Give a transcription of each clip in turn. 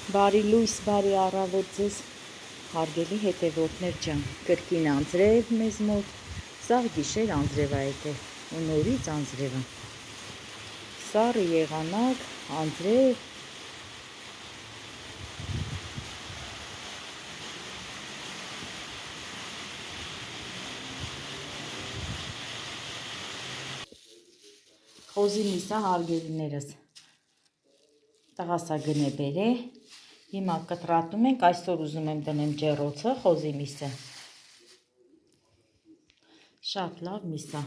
Բարի լույս, բարի առավոտ ձեզ, հարգելի հետևորդներ ջան, կրկին անձրև մեզ մոտ, սաղ գիշեր անձրև ա եկել, ու նորից անձրև ա, սառը եղանակ, անձրև, խոզի միսա հարգելիներս, տղասա գնե բեր է, հիմա կտրատում ենք, այսօր ուզում եմ դնեմ ջեռոցը, խոզի միսը, շատ լավ միսա,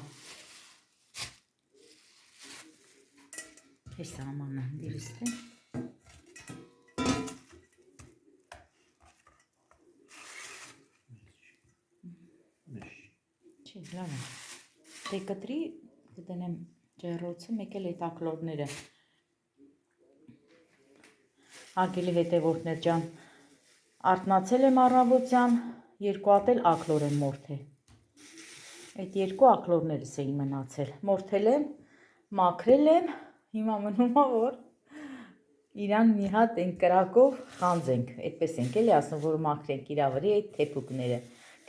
հեսա ամանա դիրստե, չի լավ է, դե կտրի կդնեմ ջեռոցը, մեկ էլ էտ ակլորները, հարգելի հետևորդներ ջան, արթնացել եմ առավոտյան, երկու հատ էլ ակլոր եմ մորթել, այդ երկու ակլորներս էին մնացել, մորթել եմ, մաքրել եմ, հիմա մնում ա որ իրան մի հատ են կրակով խանձենք, այդպես ենք էլի ասում, որ մաքրենք իրա վրի այդ թեփուկները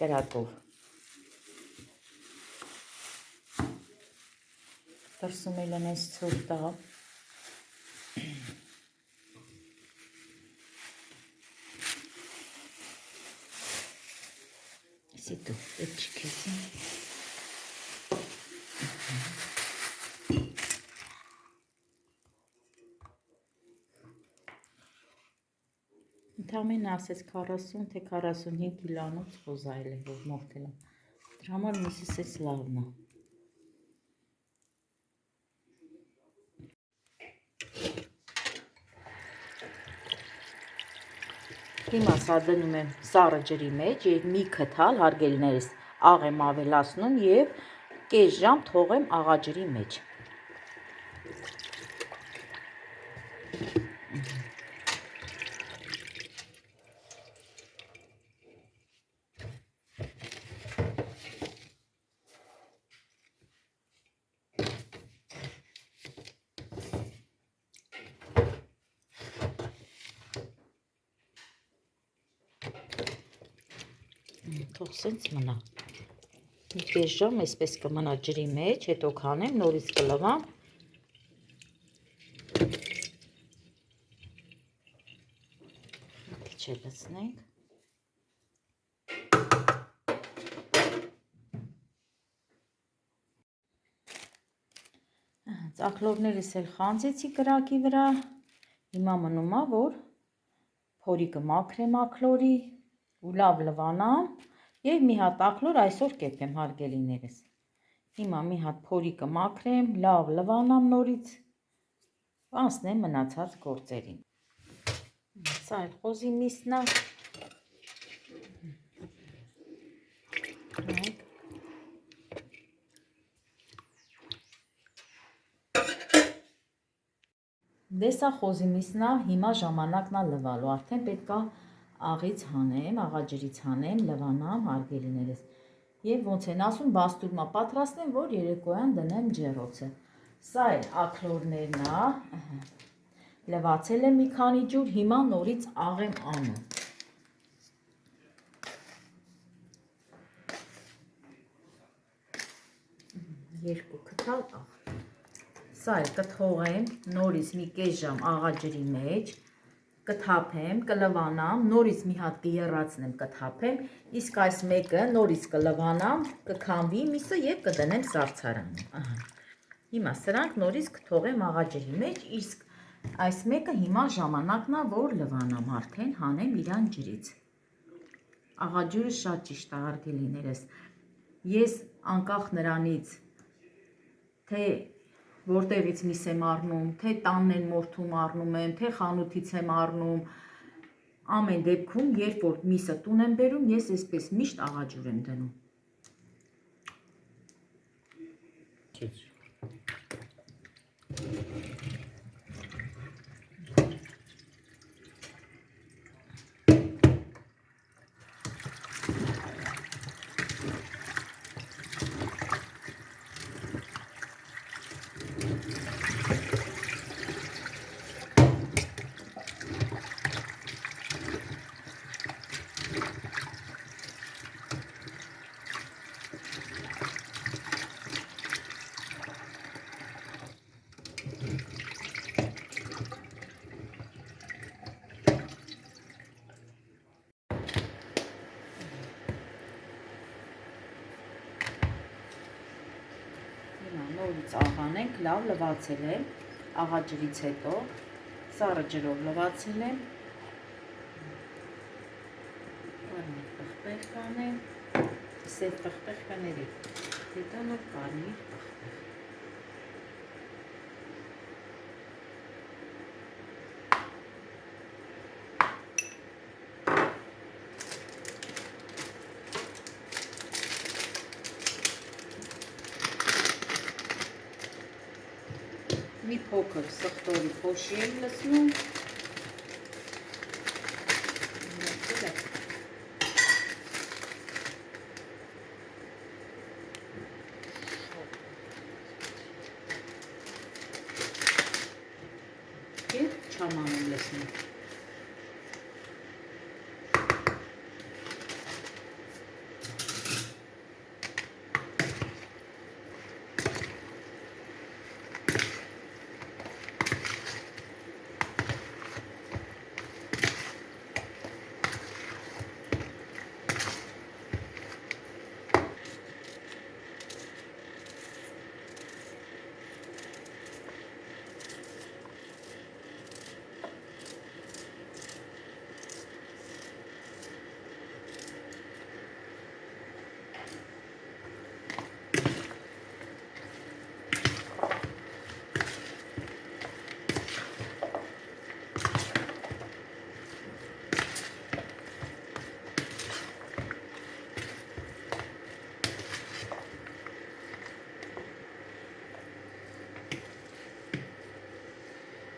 կրակով, դրսում էլ են այս ցուրտ ա, Սիտու, այդ չքեսին, ընդամենը ասես 40 թե 45 կիլոանոց խոզ այլ է, որ մորթել եմ, դրա համար միսս էս լավն է, հիմա սա դնում եմ սառը ջրի մեջ և մի քթալ հարգելիներս աղ եմ ավելացնում և կես ժամ թողեմ աղաջրի մեջ, թող սենց մնա, մի կես ժամ այսպես կմնա ջրի մեջ, հետո քանեմ, նորից կլվամ, քիչ է լցնենք, ակլորներս էլ խանձեցի կրակի վրա, հիմա մնում ա, որ փորիկը մաքրեմ ակլորի ու լավ լվանամ և մի հատ ակլոր այսօր կեպեմ հարգելիներս, հիմա մի հատ փորիկը մաքրեմ, լավ լվանամ նորից, անցնեմ մնացած գործերին, սա էլ խոզի միսն ա, դե սա խոզի միսն ա, հիմա ժամանակն ա լվալու, արդեն պետք ա աղից հանեմ, աղաջրից հանեմ, լվանամ հարգելիներս և ոնց են ասում բաստուրմա պատրաստեմ, որ երեկոյան դնեմ ջեռոցը, սա էլ ակլորներն ա, լվացել եմ մի քանի ջուր, հիմա նորից աղ եմ անում, երկու քթալ աղ, սա էլ կթողեմ նորից մի կես ժամ աղաջրի մեջ, կթափեմ, կլվանամ, նորից մի հատ կեռացնեմ, կթափեմ, իսկ այս մեկը նորից կլվանամ, կքամվի միսը և կդնեմ սառցարանում, հիմա սրանք նորից կթողեմ աղաջրի մեջ, իսկ այս մեկը հիմա ժամանակն ա, որ լվանամ արդեն, հանեմ իրան ջրից, աղաջուրը շատ ճիշտ ա հարգելիներս, ես անկախ նրանից, թե որտեղից միս եմ առնում, թե տանն են մորթում առնում եմ, թե խանութից եմ առնում, ամեն դեպքում, երբ որ միսը տուն եմ բերում, ես այսպես միշտ աղաջուր եմ դնում, ջրից աղանենք, լավ լվացել եմ, աղաջրից հետո սառը ջրով լվացել եմ, կարմիր պղպեղ կանեմ, սև պղպեղ կների, հետո նոր կարմիր պղպեղ։ Մի փոքր սխտորի փոշի եմ լցնում, և չաման եմ լցնում։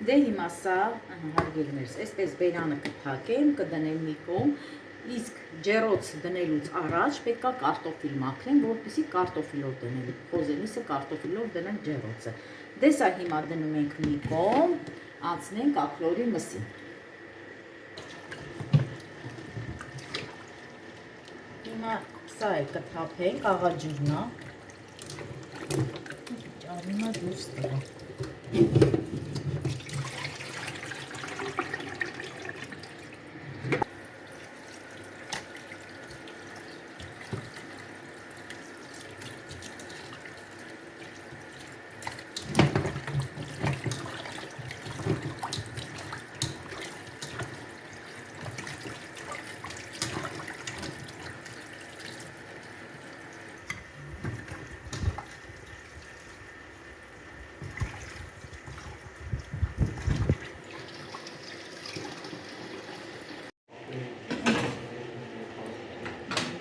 Դե հիմա սա հարգելիներս, այսպես բերանը կփակեմ, կդնեմ մի կողմ, իսկ ջեռոց դնելուց առաջ պետք է կարտոֆիլ մաքրեմ, որպեսզի կարտոֆիլով դնեմ, խոզելիսը կարտոֆիլով դնեմ ջեռոցը։ Դե սա հիմա դնում ենք մի կողմ, անցնենք աքլորի մսին։ Հիմա սա է կթափենք, աղաջուրն է, ճարիմա դուրս տրա։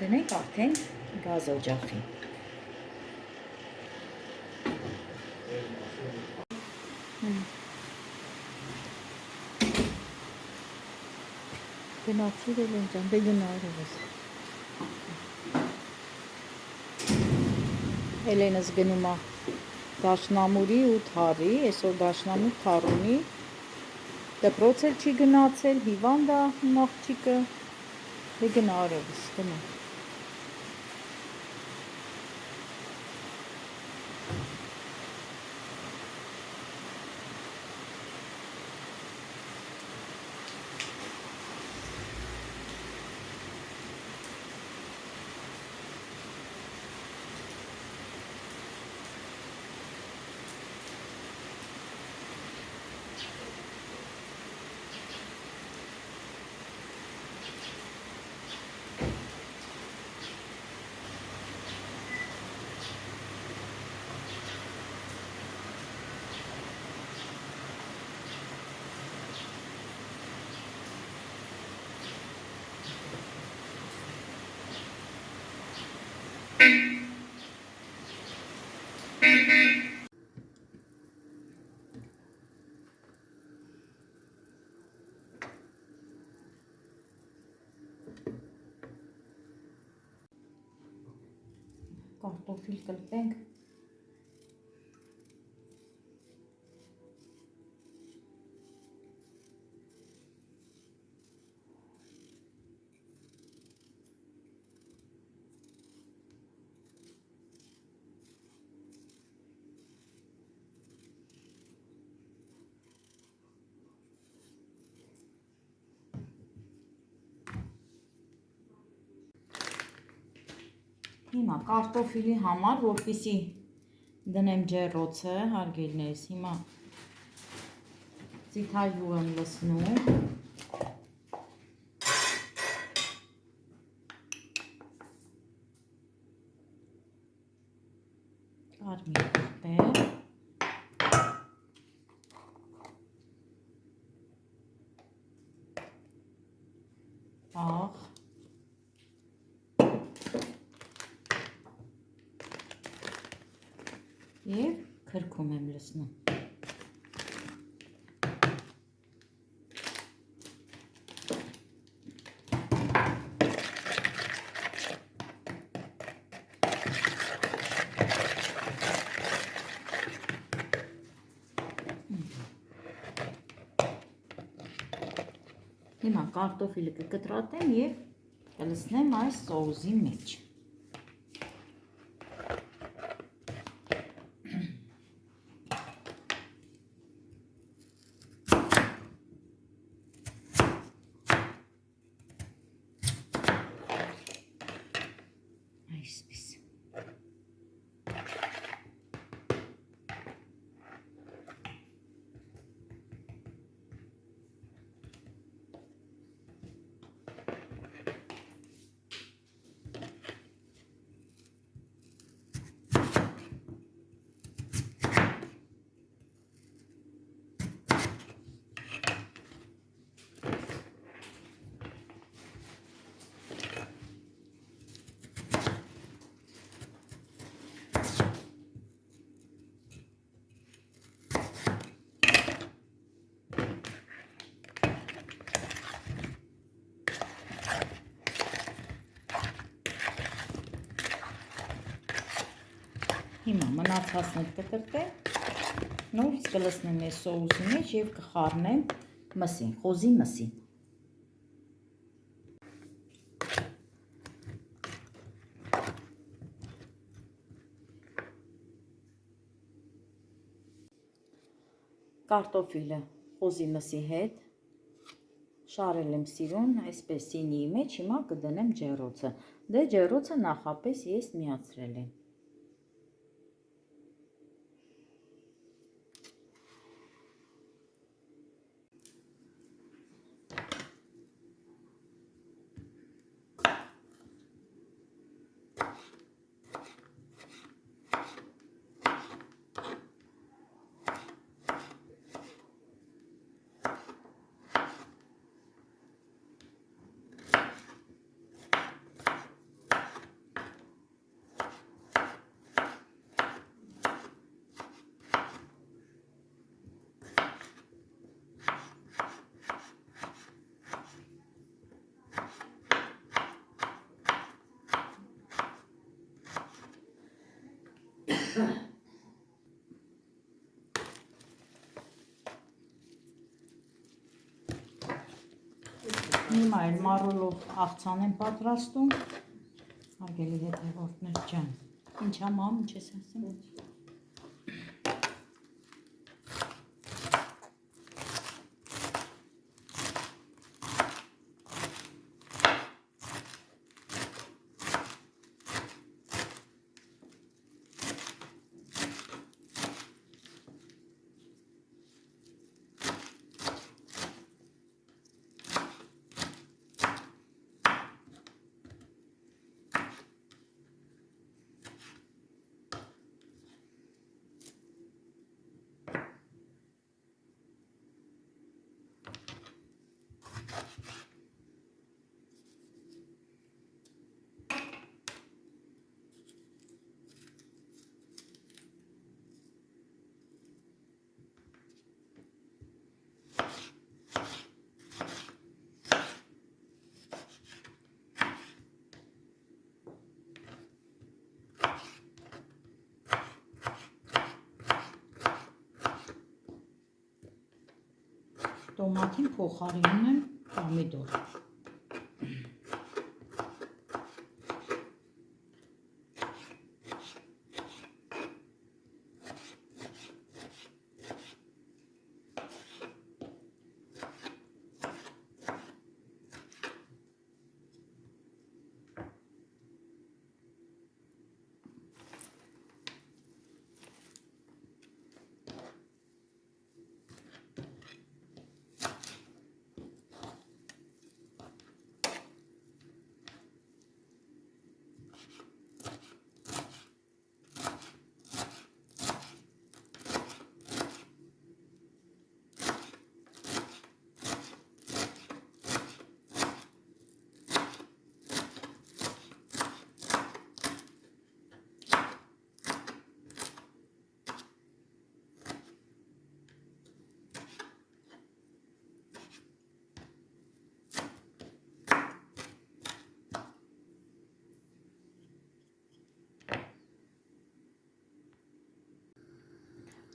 Դնենք արդեն գազ օջախին։ Գնացիր էլ են ջան, դե գնարով ես։ Էլենս գնում է դաշնամուրի ու թարի, այսօր դաշնամուր թար ունի, դպրոց էլ չի գնացել, հիվանդ է աղջիկը, դե գնարով ես, գնա։ Կարտոֆիլ կլպենք։ Հիմա կարտոֆիլի համար, որպեսզի Դնեմ ջեռոցը, հարգելիներս, հիմա ծիթայհու եմ լցնում, կարմիր պղպեղ, աղ, և քրքում եմ լցնում։ Հիմա կարտոֆիլը կկտրատեմ և կլցնեմ այս սոուսի մեջ։ Այսպես։ Հիմա մնացածն էլ կտրտեմ, նորից կլցնեմ այս սոուսի մեջ և կխառնեմ մսին, խոզի մսին։ Կարտոֆիլը խոզի մսի հետ շարել եմ սիրուն, այսպես սինիի մեջ, հիմա կդնեմ ջեռոցը։ Դե ջեռոցը նախապես ես միացրել եմ։ Հիմա էլ մառուլով աղցան եմ պատրաստում, հարգելի հետևորդներ ջան, ինչ մամ, ինչ ես ասում։ Տոմատին փոխարինում եմ պոմիդոր։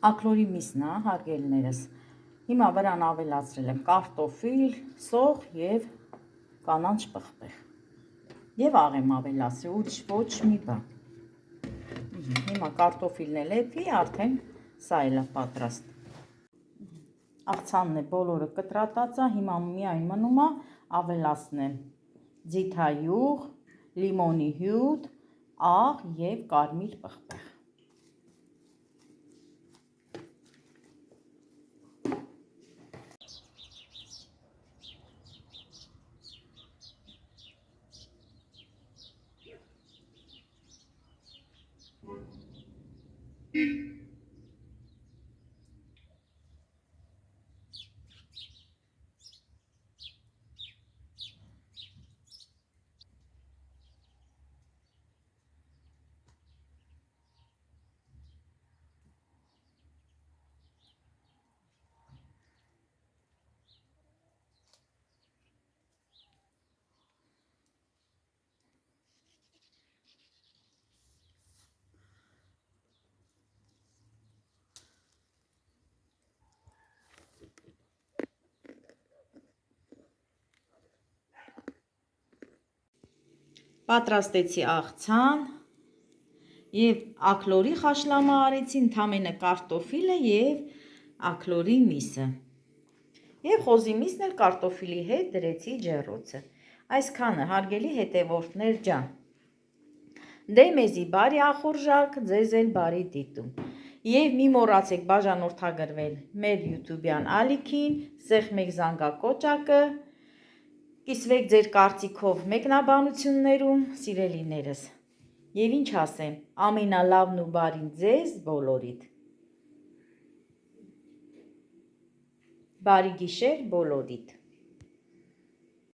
ակլորի միսն է, հարգելիներս։ Հիմա վրան ավելացրել եմ կարտոֆիլ, սող եւ կանաչ պղպեղ։ Եվ աղ եմ ավելացրել, ոչ մի բան։ Հիմա կարտոֆիլն էլ էփի, արդեն սա էլ է պատրաստ։ Աղցանն է բոլորը կտրատած է, հիմա միայն մնում է ավելացնեմ ձիթայուղ, լիմոնի հյութ, աղ եւ կարմիր պղպեղ։ Պատրաստեցի աղցան եւ ակլորի խաշլամա արեցի, ընդամենը կարտոֆիլը եւ ակլորի միսը։ Եվ խոզի միսն էլ կարտոֆիլի հետ դրեցի ջեռոցը։ Այսքանը, հարգելի հետևորդներ ջան։ Դե մեզի բարի ախորժակ, ձեզ էլ բարի դիտում։ Եվ մի մոռացեք բաժանորդագրվել մեր YouTube-յան ալիքին, սեղմեք զանգակոճակը, կիսվեք ձեր կարծիքով մեկնաբանություններում, սիրելիներս։ Եվ ինչ ասեմ, ամենալավն ու բարին ձեզ բոլորիդ։ Բարի գիշեր բոլորիդ։